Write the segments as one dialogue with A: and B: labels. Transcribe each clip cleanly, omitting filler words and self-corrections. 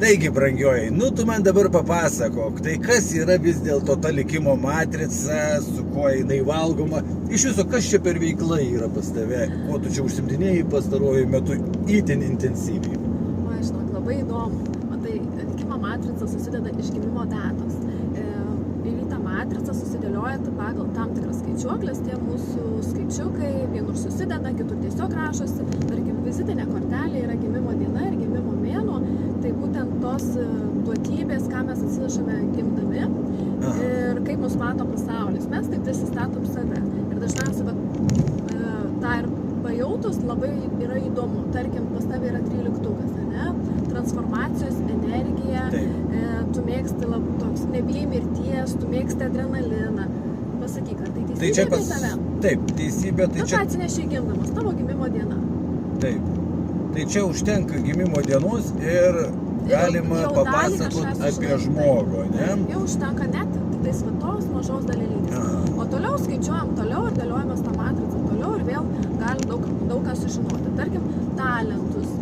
A: Taigi, brangioji, tu man dabar papasakok, tai kas yra vis dėlto ta likimo matrica, su kuo jinai valgoma, iš viso, kas čia per veikla yra pas tave, kuo tu čia užsimdinėjai pastaruoju metu itin intensyviai?
B: Žinok, labai įdomu. Matai, likimo matrica susideda iš gimimo datos. Ir į tą matricą susidėlioja pagal tam tikras skaičiuoklės, tie mūsų skaičiukai vienur susideda, kitur tiesiog rašosi. Tarkim, vizitinė kortelė yra gimimo diena ir gimimo mėnuo, tai būtent tos duotybės, ką mes atsinešame gimdami ir kaip mus mato pasaulis. Mes taip prisistatom save. Ir dažniausiai tą ir pajautus labai yra įdomu. Tarkim, pas tave yra 13-ukas, ne? Transformacijos energija, tu mėgsti toks, nebijai mirties, tu mėgsti adrenaliną. Pasakyk, ar tai teisybė apie tave?
A: Taip, teisybė.
B: Tai čia atsinešiai gimdamas, tavo gimimo diena.
A: Taip. Tai čia užtenka gimimo dienos ir galima papasakot apie žmogų, ne?
B: Jau užtenka net tais tos mažos dalelytės. O toliau skaičiuojam toliau ir dėliojamės tą matricą toliau ir vėl galim daug ką sužinoti. Tarkim, talentus,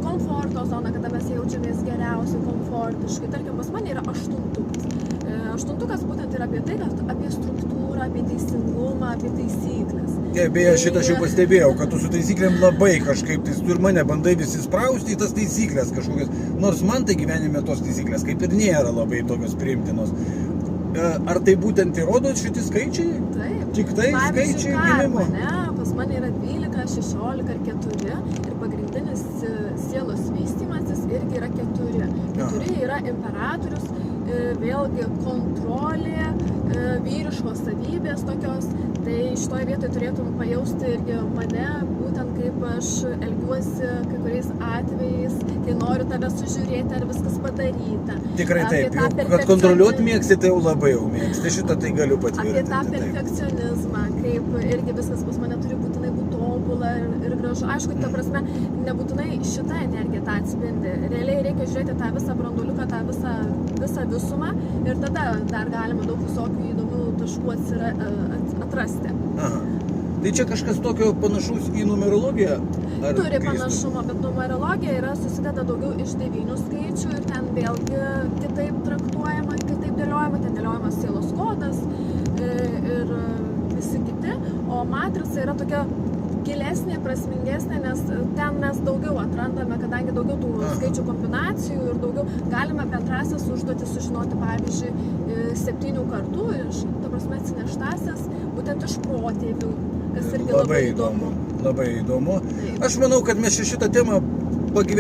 B: komforto zoną, kada mes jaučiamės geriausiai, komfortiškai. Tarkim, pas mane yra 8-ukas. 8-ukas būtent yra apie tai, apie struktūrą, apie teisingumą, apie taisyklės.
A: Beje, šitą aš jau pastebėjau, kad tu su taisyklėm labai kažkaip, tu ir mane bandai visi sprausti į tas taisyklės kažkokias. Nors man tai gyvenime tos taisyklės kaip ir nėra labai tokios priimtinos. Ar tai būtent įrodo šitie skaičiai?
B: Taip.
A: Tik tai skaičiai gimimo?
B: Ne, pas mane yra 12, 16 ar 4 ir pagrindinis sielos vystymasis irgi yra 4. 4 yra imperatorius, vėlgi kontrolė, vyriškos savybės tokios. Tai šitoje vietoje turėtum pajausti irgi mane, būtent kaip aš elgiuosi kai kuriais atvejais, kai noriu tave sužiūrėti, ar viskas padaryta.
A: Tikrai taip, kad kontroliuoti mėgsti, tai jau labai jau mėgsti, šitą tai galiu patvirtinti.
B: Apie tą perfekcionizmą, kaip irgi viskas pas mane turi būtinai būti tobula ir gražu. Aišku, ta prasme, nebūtinai šitą energiją tą atspindi. Realiai reikia žiūrėti tą visą branduoliuką, tą visą visumą ir tada dar galima daug visokių įdomių taškų atrasti.
A: Aha. Tai čia kažkas tokio panašaus į numerologiją?
B: Turi panašumą, bet numerologija susideda daugiau iš 9 skaičių ir ten vėlgi kitaip traktuojama, kitaip dėliojama, ten dėliojamas sielos kodas ir visi kiti, o matrica yra tokia gilesnė, prasmingesnė, nes ten mes daugiau atrandame, kadangi daugiau tų skaičių kombinacijų ir daugiau galime bendrasias užduotis sužinoti, pavyzdžiui, 7 kartų iš, ta prasme, atsineštasias, būtent iš protėvių, kas irgi labai įdomu.
A: Labai įdomu. Aš manau, kad mes šitą temą